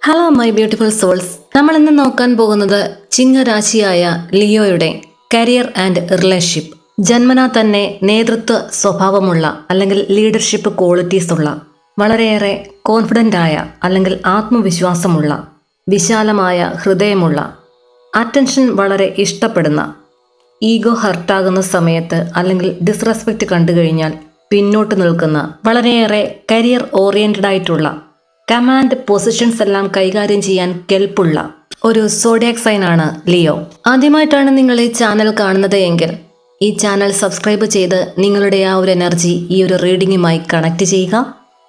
Hello my beautiful souls. നമ്മൾ ഇന്ന് നോക്കാൻ പോകുന്നത് ചിങ്ങരാശിയായ ലിയോയുടെ കരിയർ ആൻഡ് റിലേഷൻഷിപ്പ്. ജന്മനാ തന്നെ നേതൃത്വ സ്വഭാവമുള്ള അല്ലെങ്കിൽ ലീഡർഷിപ്പ് ക്വാളിറ്റീസ് ഉള്ള, വളരെയേറെ കോൺഫിഡൻ്റ് ആയ അല്ലെങ്കിൽ ആത്മവിശ്വാസമുള്ള, വിശാലമായ ഹൃദയമുള്ള, അറ്റൻഷൻ വളരെ ഇഷ്ടപ്പെടുന്ന, ഈഗോ ഹർട്ടാകുന്ന സമയത്ത് അല്ലെങ്കിൽ ഡിസ്റെസ്പെക്റ്റ് കണ്ടു കഴിഞ്ഞാൽ പിന്നോട്ട് നിൽക്കുന്ന, വളരെയേറെ കരിയർ ഓറിയൻറ്റഡ് ആയിട്ടുള്ള, കമാൻഡ് പൊസിഷൻസ് എല്ലാം കൈകാര്യം ചെയ്യാൻ കെൽപ്പുള്ള ഒരു സോഡിയാക് സൈൻ ആണ് ലിയോ. ആദ്യമായിട്ടാണ് നിങ്ങൾ ഈ ചാനൽ കാണുന്നത് എങ്കിൽ ഈ ചാനൽ സബ്സ്ക്രൈബ് ചെയ്ത് നിങ്ങളുടെ ആ ഒരു എനർജി ഈ ഒരു റീഡിങ്ങുമായി കണക്ട് ചെയ്യുക.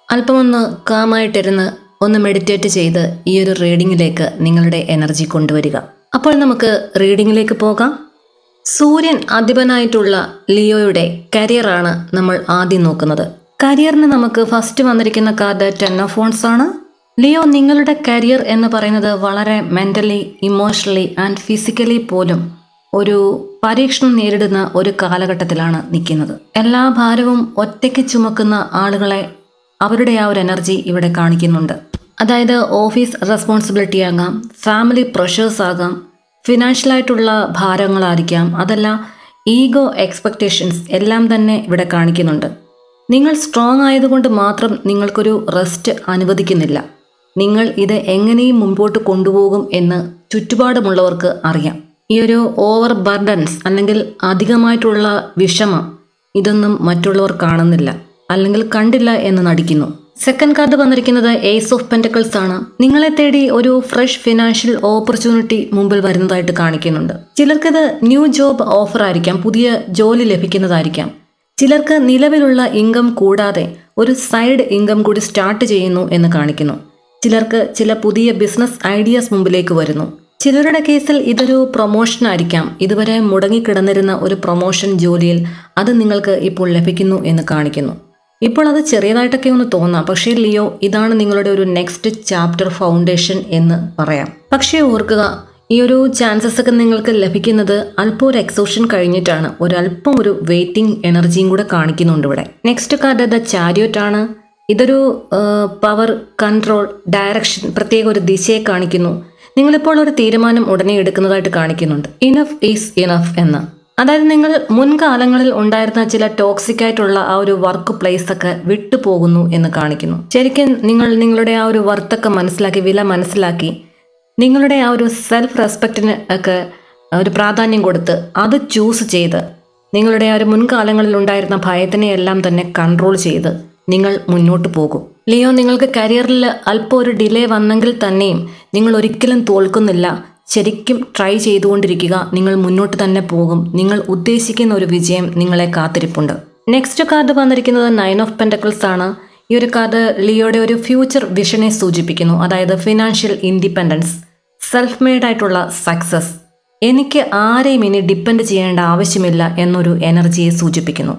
അല്പമൊന്ന് കാമായിട്ടിരുന്ന് ഒന്ന് മെഡിറ്റേറ്റ് ചെയ്ത് ഈ ഒരു റീഡിങ്ങിലേക്ക് നിങ്ങളുടെ എനർജി കൊണ്ടുവരിക. അപ്പോൾ നമുക്ക് റീഡിങ്ങിലേക്ക് പോകാം. സൂര്യൻ അധിപനായിട്ടുള്ള ലിയോയുടെ കരിയറാണ് നമ്മൾ ആദ്യം നോക്കുന്നത്. കരിയറിന് നമുക്ക് ഫസ്റ്റ് വന്നിരിക്കുന്ന കാർഡ് 10 ഓഫ് വൺസ് ആണ്. ലിയോ, നിങ്ങളുടെ കരിയർ എന്ന് പറയുന്നത് വളരെ മെൻ്റലി, ഇമോഷണലി ആൻഡ് ഫിസിക്കലി പോലും ഒരു പരീക്ഷണം നേരിടുന്ന ഒരു കാലഘട്ടത്തിലാണ് നിൽക്കുന്നത്. എല്ലാ ഭാരവും ഒറ്റയ്ക്ക് ചുമക്കുന്ന ആളുകളെ അവരുടെ ആ ഒരു എനർജി ഇവിടെ കാണിക്കുന്നുണ്ട്. അതായത് ഓഫീസ് റെസ്പോൺസിബിലിറ്റി ആകാം, ഫാമിലി പ്രഷേഴ്സ് ആകാം, ഫിനാൻഷ്യലായിട്ടുള്ള ഭാരങ്ങളായിരിക്കാം, അതല്ല ഈഗോ എക്സ്പെക്റ്റേഷൻസ് എല്ലാം തന്നെ ഇവിടെ കാണിക്കുന്നുണ്ട്. നിങ്ങൾ സ്ട്രോങ് ആയതുകൊണ്ട് മാത്രം നിങ്ങൾക്കൊരു റെസ്റ്റ് അനുവദിക്കുന്നില്ല. നിങ്ങൾ ഇത് എങ്ങനെയും മുമ്പോട്ട് കൊണ്ടുപോകും എന്ന് ചുറ്റുപാടുമുള്ളവർക്ക് അറിയാം. ഈ ഒരു ഓവർ ബർഡൻസ് അല്ലെങ്കിൽ അധികമായിട്ടുള്ള വിഷമം ഇതൊന്നും മറ്റുള്ളവർ കാണുന്നില്ല, അല്ലെങ്കിൽ കണ്ടില്ല എന്ന് നടിക്കുന്നു. സെക്കൻഡ് കാർഡ് വന്നിരിക്കുന്നത് ഏസ് ഓഫ് പെന്റക്കിൾസ് ആണ്. നിങ്ങളെ തേടി ഒരു ഫ്രഷ് ഫിനാൻഷ്യൽ ഓപ്പർച്യൂണിറ്റി മുമ്പിൽ വരുന്നതായിട്ട് കാണിക്കുന്നുണ്ട്. ചിലർക്കിത് ന്യൂ ജോബ് ഓഫർ ആയിരിക്കാം, പുതിയ ജോലി ലഭിക്കുന്നതായിരിക്കാം. ചിലർക്ക് നിലവിലുള്ള ഇൻകം കൂടാതെ ഒരു സൈഡ് ഇൻകം കൂടി സ്റ്റാർട്ട് ചെയ്യുന്നു എന്ന് കാണിക്കുന്നു. ചിലർക്ക് ചില പുതിയ ബിസിനസ് ഐഡിയാസ് മുമ്പിലേക്ക് വരുന്നു. ചിലരുടെ കേസിൽ ഇതൊരു പ്രൊമോഷൻ ആയിരിക്കാം. ഇതുവരെ മുടങ്ങിക്കിടന്നിരുന്ന ഒരു പ്രൊമോഷൻ ജോലിയിൽ അത് നിങ്ങൾക്ക് ഇപ്പോൾ ലഭിക്കുന്നു എന്ന് കാണിക്കുന്നു. ഇപ്പോൾ അത് ചെറിയതായിട്ടൊക്കെ ഒന്ന് തോന്നാം, പക്ഷേ ലിയോ, ഇതാണ് നിങ്ങളുടെ ഒരു നെക്സ്റ്റ് ചാപ്റ്റർ ഫൗണ്ടേഷൻ എന്ന് പറയാം. പക്ഷേ ഓർക്കുക, ഈ ഒരു ചാൻസസ് ഒക്കെ നിങ്ങൾക്ക് ലഭിക്കുന്നത് അല്പം ഒരു എക്സോഷൻ കഴിഞ്ഞിട്ടാണ്. ഒരല്പം ഒരു വെയിറ്റിംഗ് എനർജിയും കൂടെ കാണിക്കുന്നുണ്ട് ഇവിടെ. നെക്സ്റ്റ് കാർഡ് ദ ചാരിയറ്റ് ആണ്. ഇതൊരു പവർ, കൺട്രോൾ, ഡയറക്ഷൻ, പ്രത്യേക ഒരു ദിശയെ കാണിക്കുന്നു. നിങ്ങളിപ്പോൾ ഒരു തീരുമാനം ഉടനെ എടുക്കുന്നതായിട്ട് കാണിക്കുന്നുണ്ട്. ഇനഫ് ഈസ് ഇനഫ് എന്ന്. അതായത് നിങ്ങൾ മുൻകാലങ്ങളിൽ ഉണ്ടായിരുന്ന ചില ടോക്സിക് ആയിട്ടുള്ള ആ ഒരു വർക്ക് പ്ലേസ് ഒക്കെ വിട്ടുപോകുന്നു എന്ന് കാണിക്കുന്നു. ശരിക്കും നിങ്ങൾ നിങ്ങളുടെ ആ ഒരു വർത്തൊക്കെ മനസ്സിലാക്കി, വില മനസ്സിലാക്കി, നിങ്ങളുടെ ആ ഒരു സെൽഫ് റെസ്പെക്റ്റിന് ഒക്കെ ഒരു പ്രാധാന്യം കൊടുത്ത് അത് ചൂസ് ചെയ്ത് നിങ്ങളുടെ ആ ഒരു മുൻകാലങ്ങളിൽ ഉണ്ടായിരുന്ന ഭയത്തിനെ എല്ലാം തന്നെ കൺട്രോൾ ചെയ്ത് നിങ്ങൾ മുന്നോട്ട് പോകും. ലിയോ, നിങ്ങൾക്ക് കരിയറിൽ അല്പം ഒരു ഡിലേ വന്നെങ്കിൽ തന്നെയും നിങ്ങൾ ഒരിക്കലും തോൽക്കുന്നില്ല. ശരിക്കും ട്രൈ ചെയ്തുകൊണ്ടിരിക്കുക. നിങ്ങൾ മുന്നോട്ട് തന്നെ പോകും. നിങ്ങൾ ഉദ്ദേശിക്കുന്ന ഒരു വിജയം നിങ്ങളെ കാത്തിരിപ്പുണ്ട്. നെക്സ്റ്റ് കാർഡ് വന്നിരിക്കുന്നത് 9 ഓഫ് പെന്റക്കിൾസ് ആണ്. ഈ ഒരു കാർഡ് ലിയോയുടെ ഒരു ഫ്യൂച്ചർ വിഷനെ സൂചിപ്പിക്കുന്നു. അതായത് ഫിനാൻഷ്യൽ ഇൻഡിപെൻഡൻസ്, സെൽഫ് മെയ്ഡ് ആയിട്ടുള്ള സക്സസ്, എനിക്ക് ആരെയും ഇനി ഡിപ്പെൻഡ് ചെയ്യേണ്ട ആവശ്യമില്ല എന്നൊരു എനർജിയെ സൂചിപ്പിക്കുന്നു.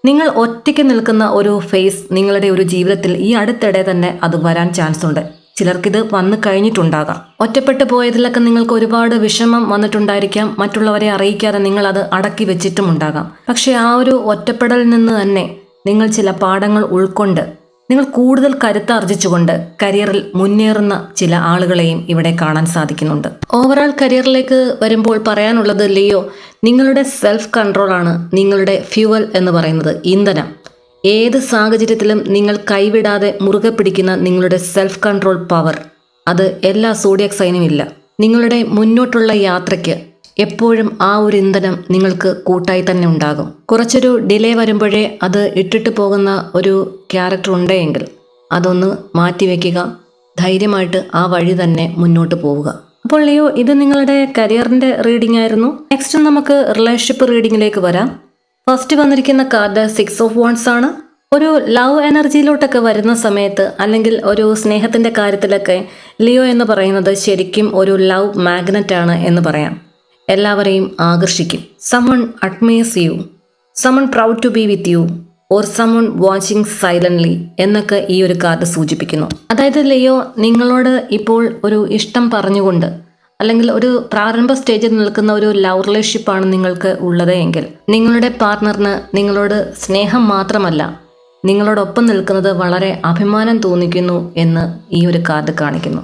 നിങ്ങൾ ഒറ്റയ്ക്ക് നിൽക്കുന്ന ഒരു ഫേസ് നിങ്ങളുടെ ഒരു ജീവിതത്തിൽ ഈ അടുത്തിടെ തന്നെ അത് വരാൻ ചാൻസ് ഉണ്ട്. ചിലർക്കിത് വന്നു കഴിഞ്ഞിട്ടുണ്ടാകാം. ഒറ്റപ്പെട്ടു പോയതിലൊക്കെ നിങ്ങൾക്ക് ഒരുപാട് വിഷമം വന്നിട്ടുണ്ടായിരിക്കാം. മറ്റുള്ളവരെ അറിയിക്കാതെ നിങ്ങൾ അത് അടക്കി വെച്ചിട്ടുമുണ്ടാകാം. പക്ഷേ ആ ഒരു ഒറ്റപ്പെടലിൽ നിന്ന് തന്നെ നിങ്ങൾ ചില പാഠങ്ങൾ ഉൾക്കൊണ്ട് നിങ്ങൾ കൂടുതൽ കരുത്താർജിച്ചുകൊണ്ട് കരിയറിൽ മുന്നേറുന്ന ചില ആളുകളെയും ഇവിടെ കാണാൻ സാധിക്കുന്നുണ്ട്. ഓവറോൾ കരിയറിലേക്ക് വരുമ്പോൾ പറയാനുള്ളത്, ലിയോ, നിങ്ങളുടെ സെൽഫ് കൺട്രോളാണ് നിങ്ങളുടെ ഫ്യൂവൽ എന്ന് പറയുന്നത്, ഇന്ധനം. ഏത് സാഹചര്യത്തിലും നിങ്ങൾ കൈവിടാതെ മുറുകെ പിടിക്കുന്ന നിങ്ങളുടെ സെൽഫ് കൺട്രോൾ പവർ, അത് എല്ലാ സോഡിയാക് സൈനും ഇല്ല. നിങ്ങളുടെ മുന്നോട്ടുള്ള യാത്രയ്ക്ക് എപ്പോഴും ആ ഒരു ഇന്ധനം നിങ്ങൾക്ക് കൂട്ടായി തന്നെ ഉണ്ടാകും. കുറച്ചൊരു ഡിലേ വരുമ്പോഴേ അത് ഇട്ടിട്ട് പോകുന്ന ഒരു ക്യാരക്ടർ ഉണ്ടെങ്കിൽ അതൊന്ന് മാറ്റിവെക്കുക. ധൈര്യമായിട്ട് ആ വഴി തന്നെ മുന്നോട്ട് പോവുക. അപ്പോൾ ലിയോ, ഇത് നിങ്ങളുടെ കരിയറിൻ്റെ റീഡിംഗ് ആയിരുന്നു. നെക്സ്റ്റ് നമുക്ക് റിലേഷൻഷിപ്പ് റീഡിങ്ങിലേക്ക് വരാം. ഫസ്റ്റ് വന്നിരിക്കുന്ന കാർഡ് 6 ഓഫ് വൺസ് ആണ്. ഒരു ലവ് എനർജിയിലോട്ടൊക്കെ വരുന്ന സമയത്ത്, അല്ലെങ്കിൽ ഒരു സ്നേഹത്തിൻ്റെ കാര്യത്തിലൊക്കെ ലിയോ എന്ന് പറയുന്നത് ശരിക്കും ഒരു ലവ് മാഗ്നറ്റ് ആണ് എന്ന് പറയാം. എല്ലാവരെയും ആകർഷിക്കും. Someone admires you, someone proud to be with you, or someone watching silently എന്നൊക്കെ ഈ ഒരു കാർഡ് സൂചിപ്പിക്കുന്നു. അതായത് ലിയോ, നിങ്ങളോട് ഇപ്പോൾ ഒരു ഇഷ്ടം പറഞ്ഞുകൊണ്ട്, അല്ലെങ്കിൽ ഒരു പ്രാരംഭ സ്റ്റേജിൽ നിൽക്കുന്ന ഒരു ലവ് റിലേഷൻഷിപ്പാണ് നിങ്ങൾക്ക് ഉള്ളത് എങ്കിൽ നിങ്ങളുടെ പാർട്ട്ണറിന് നിങ്ങളോട് സ്നേഹം മാത്രമല്ല, നിങ്ങളോടൊപ്പം നിൽക്കുന്നത് വളരെ അഭിമാനം തോന്നിക്കുന്നു എന്ന് ഈ ഒരു കാർഡ് കാണിക്കുന്നു.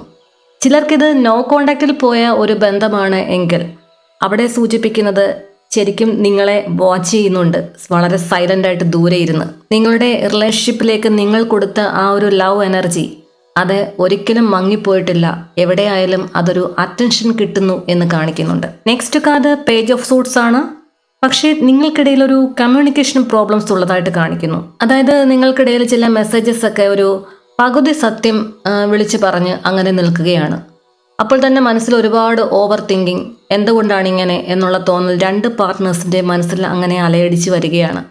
ചിലർക്കിത് നോ കോണ്ടാക്റ്റിൽ പോയ ഒരു ബന്ധമാണ് എങ്കിൽ അവിടെ സൂചിപ്പിക്കുന്നത് ശരിക്കും നിങ്ങളെ വാച്ച് ചെയ്യുന്നുണ്ട്, വളരെ സൈലന്റ് ആയിട്ട് ദൂരെ ഇരുന്ന്. നിങ്ങളുടെ റിലേഷൻഷിപ്പിലേക്ക് നിങ്ങൾ കൊടുത്ത ആ ഒരു ലവ് എനർജി അത് ഒരിക്കലും മങ്ങിപ്പോയിട്ടില്ല. എവിടെയായാലും അതൊരു അറ്റൻഷൻ കിട്ടുന്നു എന്ന് കാണിക്കുന്നുണ്ട്. Next card page of suits ആണ്. പക്ഷേ നിങ്ങൾക്കിടയിൽ ഒരു കമ്മ്യൂണിക്കേഷൻ പ്രോബ്ലംസ് ഉള്ളതായിട്ട് കാണിക്കുന്നു. അതായത് നിങ്ങൾക്കിടയിൽ ചില മെസ്സേജസ് ഒക്കെ ഒരു പകുതി സത്യം വിളിച്ചു പറഞ്ഞ് അങ്ങനെ നിൽക്കുകയാണ്. അപ്പോൾ തന്നെ മനസ്സിൽ ഒരുപാട് ഓവർ തിങ്കിങ്, എന്തുകൊണ്ടാണ് ഇങ്ങനെ എന്നുള്ള തോന്നൽ രണ്ട് പാർട്ട്നേഴ്സിന്റെ മനസ്സിൽ അങ്ങനെ അലയടിച്ച് വരികയാണ്.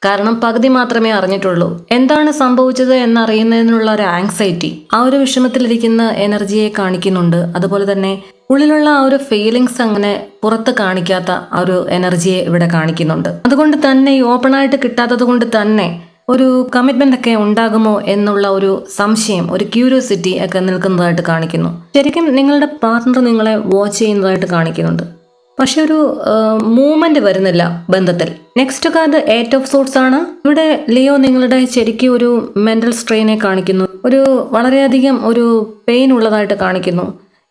കാരണം പകുതി മാത്രമേ അറിഞ്ഞിട്ടുള്ളൂ. എന്താണ് സംഭവിച്ചത് എന്നറിയുന്നതിനുള്ള ഒരു ആങ്സൈറ്റി, ആ ഒരു വിഷമത്തിലിരിക്കുന്ന എനർജിയെ കാണിക്കുന്നുണ്ട്. അതുപോലെ തന്നെ ഉള്ളിലുള്ള ആ ഒരു ഫീലിങ്സ് അങ്ങനെ പുറത്ത് കാണിക്കാത്ത ആ ഒരു എനർജിയെ ഇവിടെ കാണിക്കുന്നുണ്ട്. അതുകൊണ്ട് തന്നെ ഈ ഓപ്പണായിട്ട് കിട്ടാത്തത് കൊണ്ട് തന്നെ ഒരു കമ്മിറ്റ്മെന്റ് ഒക്കെ ഉണ്ടാകുമോ എന്നുള്ള ഒരു സംശയം, ഒരു ക്യൂരിയോസിറ്റി ഒക്കെ നിൽക്കുന്നതായിട്ട് കാണിക്കുന്നു. ശരിക്കും നിങ്ങളുടെ പാർട്ട്ണർ നിങ്ങളെ വാച്ച് ചെയ്യുന്നതായിട്ട് കാണിക്കുന്നുണ്ട്. പക്ഷെ ഒരു മൂവ്മെന്റ് വരുന്നില്ല ബന്ധത്തിൽ. നെക്സ്റ്റ് കാർഡ് 8 ഓഫ് സൂട്ട്സ് ആണ്. ഇവിടെ ലിയോ നിങ്ങളുടെ ശരിക്കും ഒരു മെന്റൽ സ്ട്രെയിനെ കാണിക്കുന്നു. ഒരു വളരെയധികം ഒരു പെയിൻ ഉള്ളതായിട്ട് കാണിക്കുന്നു.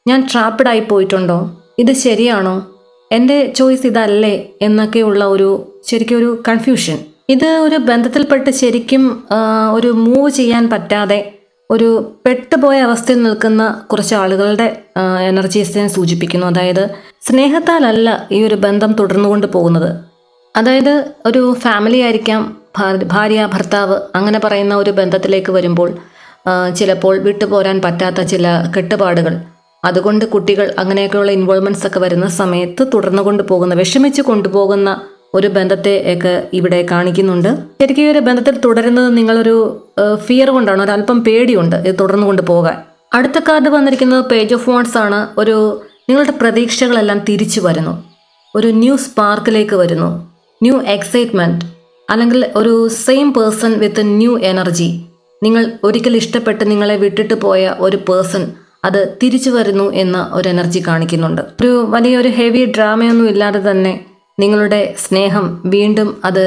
ഞാൻ ട്രാപ്പിഡ് ആയി പോയിട്ടുണ്ടോ, ഇത് ശരിയാണോ, എൻ്റെ ചോയ്സ് ഇതല്ലേ എന്നൊക്കെയുള്ള ഒരു ശരിക്കും ഒരു കൺഫ്യൂഷൻ. ഇത് ഒരു ബന്ധത്തിൽപ്പെട്ട് ശരിക്കും ഒരു മൂവ് ചെയ്യാൻ പറ്റാതെ ഒരു പെട്ടുപോയ അവസ്ഥയിൽ നിൽക്കുന്ന കുറച്ച് ആളുകളുടെ എനർജീസിനെ സൂചിപ്പിക്കുന്നു. അതായത് സ്നേഹത്താലല്ല ഈ ഒരു ബന്ധം തുടർന്നുകൊണ്ട് പോകുന്നത്. അതായത് ഒരു ഫാമിലി ആയിരിക്കാം, ഭാര്യ ഭർത്താവ് അങ്ങനെ പറയുന്ന ഒരു ബന്ധത്തിലേക്ക് വരുമ്പോൾ ചിലപ്പോൾ വിട്ടുപോരാൻ പറ്റാത്ത ചില കെട്ടുപാടുകൾ, അതുകൊണ്ട് കുട്ടികൾ അങ്ങനെയൊക്കെയുള്ള ഇൻവോൾവ്മെന്റ്സ് ഒക്കെ വരുന്ന സമയത്ത് തുടർന്നുകൊണ്ട് പോകുന്ന, വിഷമിച്ച് കൊണ്ടുപോകുന്ന ഒരു ബന്ധത്തെ ഒക്കെ ഇവിടെ കാണിക്കുന്നുണ്ട്. ശരിക്കും ഈ ഒരു ബന്ധത്തിൽ തുടരുന്നത് നിങ്ങളൊരു ഫിയർ കൊണ്ടാണ്, ഒരല്പം പേടിയുണ്ട് ഇത് തുടർന്നു കൊണ്ട് പോകാൻ. അടുത്ത കാർഡ് വന്നിരിക്കുന്നത് പേജ് ഓഫ് വാണ്ട്സ് ആണ്. ഒരു നിങ്ങളുടെ പ്രതീക്ഷകളെല്ലാം തിരിച്ചു വരുന്നു, ഒരു ന്യൂ സ്പാർക്കിലേക്ക് വരുന്നു, ന്യൂ എക്സൈറ്റ്മെന്റ്, അല്ലെങ്കിൽ ഒരു same person with new energy. നിങ്ങൾ ഒരിക്കൽ ഇഷ്ടപ്പെട്ട് നിങ്ങളെ വിട്ടിട്ട് പോയ ഒരു പേഴ്സൺ അത് തിരിച്ചു വരുന്നു എന്ന ഒരു എനർജി കാണിക്കുന്നുണ്ട്. ഒരു വലിയൊരു ഹെവി ഡ്രാമയൊന്നും ഇല്ലാതെ തന്നെ നിങ്ങളുടെ സ്നേഹം വീണ്ടും അത്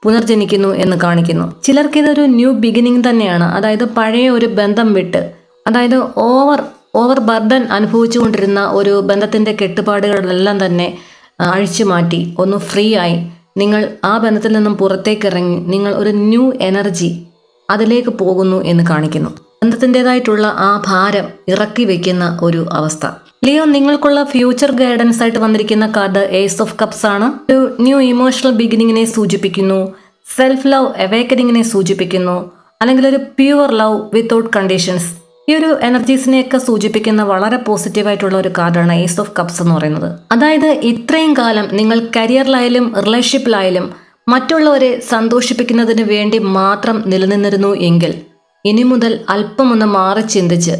പുനർജനിക്കുന്നു എന്ന് കാണിക്കുന്നു. ചിലർക്ക് ഇതൊരു ന്യൂ ബിഗിനിങ് തന്നെയാണ്. അതായത് പഴയ ഒരു ബന്ധം വിട്ട്, അതായത് ഓവർ ബർഡൻ അനുഭവിച്ചുകൊണ്ടിരുന്ന ഒരു ബന്ധത്തിന്റെ കെട്ടുപാടുകളെല്ലാം തന്നെ അഴിച്ചു മാറ്റി ഒന്ന് ഫ്രീ ആയി നിങ്ങൾ ആ ബന്ധത്തിൽ നിന്നും പുറത്തേക്ക് ഇറങ്ങി നിങ്ങൾ ഒരു ന്യൂ എനർജി അതിലേക്ക് പോകുന്നു എന്ന് കാണിക്കുന്നു. ബന്ധത്തിൻ്റെതായിട്ടുള്ള ആ ഭാരം ഇറക്കി വെക്കുന്ന ഒരു അവസ്ഥ. ലിയോ നിങ്ങൾക്കുള്ള ഫ്യൂച്ചർ ഗൈഡൻസ് ആയിട്ട് വന്നിരിക്കുന്ന കാർഡ് ഏസ് ഓഫ് കപ്സ് ആണ്. ഒരു ന്യൂ ഇമോഷണൽ ബിഗിനിങ്ങിനെ സൂചിപ്പിക്കുന്നു, സെൽഫ് ലവ് അവേക്കനിങ്ങിനെ സൂചിപ്പിക്കുന്നു, അല്ലെങ്കിൽ ഒരു പ്യുവർ ലവ് വിത്തൗട്ട് കണ്ടീഷൻസ്. ഈ ഒരു എനർജീസിനെയൊക്കെ സൂചിപ്പിക്കുന്ന വളരെ പോസിറ്റീവായിട്ടുള്ള ഒരു കാർഡാണ് ഏസ് ഓഫ് കപ്സ് എന്ന് പറയുന്നത്. അതായത് ഇത്രയും കാലം നിങ്ങൾ കരിയറിലായാലും റിലേഷൻഷിപ്പിലായാലും മറ്റുള്ളവരെ സന്തോഷിപ്പിക്കുന്നതിന് വേണ്ടി മാത്രം നിലനിന്നിരുന്നു എങ്കിൽ ഇനി മുതൽ അല്പമൊന്ന് മാറി ചിന്തിച്ച്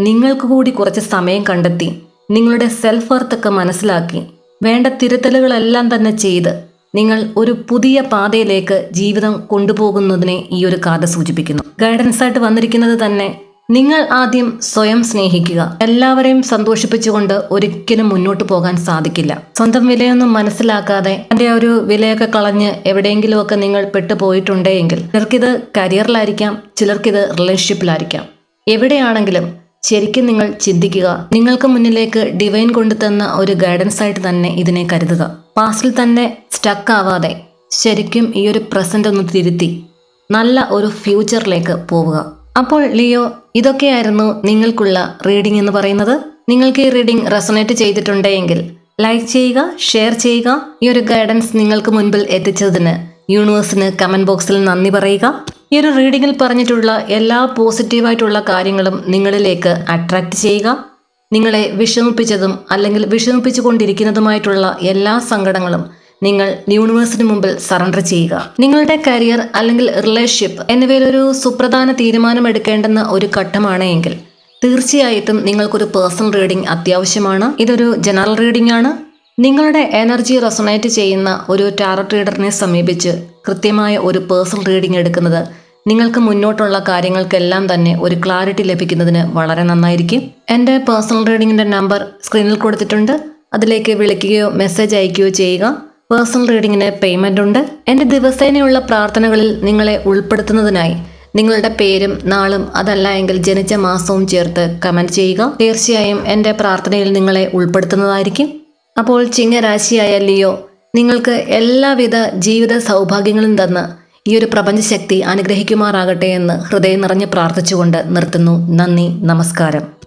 നിങ്ങൾക്ക് കൂടി കുറച്ച് സമയം കണ്ടെത്തി നിങ്ങളുടെ സെൽഫ് വർത്തൊക്കെ മനസ്സിലാക്കി വേണ്ട തിരുത്തലുകളെല്ലാം തന്നെ ചെയ്ത് നിങ്ങൾ ഒരു പുതിയ പാതയിലേക്ക് ജീവിതം കൊണ്ടുപോകുന്നതിനെ ഈ ഒരു കാർഡ് സൂചിപ്പിക്കുന്നു. ഗൈഡൻസ് ആയിട്ട് വന്നിരിക്കുന്നത് തന്നെ നിങ്ങൾ ആദ്യം സ്വയം സ്നേഹിക്കുക. എല്ലാവരെയും സന്തോഷിപ്പിച്ചുകൊണ്ട് ഒരിക്കലും മുന്നോട്ട് പോകാൻ സാധിക്കില്ല. സ്വന്തം വിലയൊന്നും മനസ്സിലാക്കാതെ അതിന്റെ ഒരു വിലയൊക്കെ കളഞ്ഞ് എവിടെയെങ്കിലുമൊക്കെ നിങ്ങൾ പെട്ടുപോയിട്ടുണ്ടെങ്കിൽ, ചിലർക്കിത് കരിയറിലായിരിക്കാം, ചിലർക്കിത് റിലേഷൻഷിപ്പിലായിരിക്കാം, എവിടെയാണെങ്കിലും ശരിക്കും നിങ്ങൾ ചിന്തിക്കുക. നിങ്ങൾക്ക് മുന്നിലേക്ക് ഡിവൈൻ കൊണ്ടുതന്ന ഒരു ഗൈഡൻസ് ആയിട്ട് തന്നെ ഇതിനെ കരുതുക. പാസ്റ്റിൽ തന്നെ സ്റ്റക്ക് ആവാതെ ശരിക്കും ഈ ഒരു പ്രസന്റ് ഒന്ന് തിരുത്തി നല്ല ഒരു ഫ്യൂച്ചറിലേക്ക് പോവുക. അപ്പോൾ ലിയോ, ഇതൊക്കെയായിരുന്നു നിങ്ങൾക്കുള്ള റീഡിംഗ് എന്ന് പറയുന്നത്. നിങ്ങൾക്ക് ഈ റീഡിംഗ് റെസൊനേറ്റ് ചെയ്തിട്ടുണ്ടെങ്കിൽ ലൈക്ക് ചെയ്യുക, ഷെയർ ചെയ്യുക. ഈ ഒരു ഗൈഡൻസ് നിങ്ങൾക്ക് മുൻപിൽ എത്തിച്ചതിന് യൂണിവേഴ്സിന് കമന്റ് ബോക്സിൽ നന്ദി പറയുക. ഈ ഒരു റീഡിങ്ങിൽ പറഞ്ഞിട്ടുള്ള എല്ലാ പോസിറ്റീവായിട്ടുള്ള കാര്യങ്ങളും നിങ്ങളിലേക്ക് അട്രാക്റ്റ് ചെയ്യുക. നിങ്ങളെ വിഷമിപ്പിച്ചതും അല്ലെങ്കിൽ വിഷമിപ്പിച്ചുകൊണ്ടിരിക്കുന്നതുമായിട്ടുള്ള എല്ലാ സങ്കടങ്ങളും നിങ്ങൾ യൂണിവേഴ്സിന് മുമ്പിൽ സറണ്ടർ ചെയ്യുക. നിങ്ങളുടെ കരിയർ അല്ലെങ്കിൽ റിലേഷൻഷിപ്പ് എന്നിവയിലൊരു സുപ്രധാന തീരുമാനം എടുക്കേണ്ടുന്ന ഒരു ഘട്ടമാണ് എങ്കിൽ തീർച്ചയായിട്ടും നിങ്ങൾക്കൊരു പേഴ്സണൽ റീഡിംഗ് അത്യാവശ്യമാണ്. ഇതൊരു ജനറൽ റീഡിംഗ് ആണ്. നിങ്ങളുടെ എനർജി റെസൊനേറ്റ് ചെയ്യുന്ന ഒരു ടാറോട്ട് റീഡറിനെ സമീപിച്ച് കൃത്യമായ ഒരു പേഴ്സണൽ റീഡിംഗ് എടുക്കുന്നത് നിങ്ങൾക്ക് മുന്നോട്ടുള്ള കാര്യങ്ങൾക്കെല്ലാം തന്നെ ഒരു ക്ലാരിറ്റി ലഭിക്കുന്നതിന് വളരെ നന്നായിരിക്കും. എൻ്റെ പേഴ്സണൽ റീഡിങ്ങിൻ്റെ നമ്പർ സ്ക്രീനിൽ കൊടുത്തിട്ടുണ്ട്. അതിലേക്ക് വിളിക്കുകയോ മെസ്സേജ് അയക്കുകയോ ചെയ്യുക. പേഴ്സണൽ റീഡിങ്ങിന് പേയ്മെൻ്റ് ഉണ്ട്. എൻ്റെ ദിവസേനയുള്ള പ്രാർത്ഥനകളിൽ നിങ്ങളെ ഉൾപ്പെടുത്തുന്നതിനായി നിങ്ങളുടെ പേരും നാളും അതല്ല എങ്കിൽ ജനിച്ച മാസവും ചേർത്ത് കമൻറ്റ് ചെയ്യുക. തീർച്ചയായും എൻ്റെ പ്രാർത്ഥനയിൽ നിങ്ങളെ ഉൾപ്പെടുത്തുന്നതായിരിക്കും. അപ്പോൾ ചിങ്ങരാശിയായ ലിയോ, നിങ്ങൾക്ക് എല്ലാവിധ ജീവിത സൗഭാഗ്യങ്ങളും തന്ന് ഈ ഒരു പ്രപഞ്ചശക്തി അനുഗ്രഹിക്കുമാറാകട്ടെ എന്ന് ഹൃദയം നിറഞ്ഞ് പ്രാർത്ഥിച്ചുകൊണ്ട് നിർത്തുന്നു. നന്ദി, നമസ്കാരം.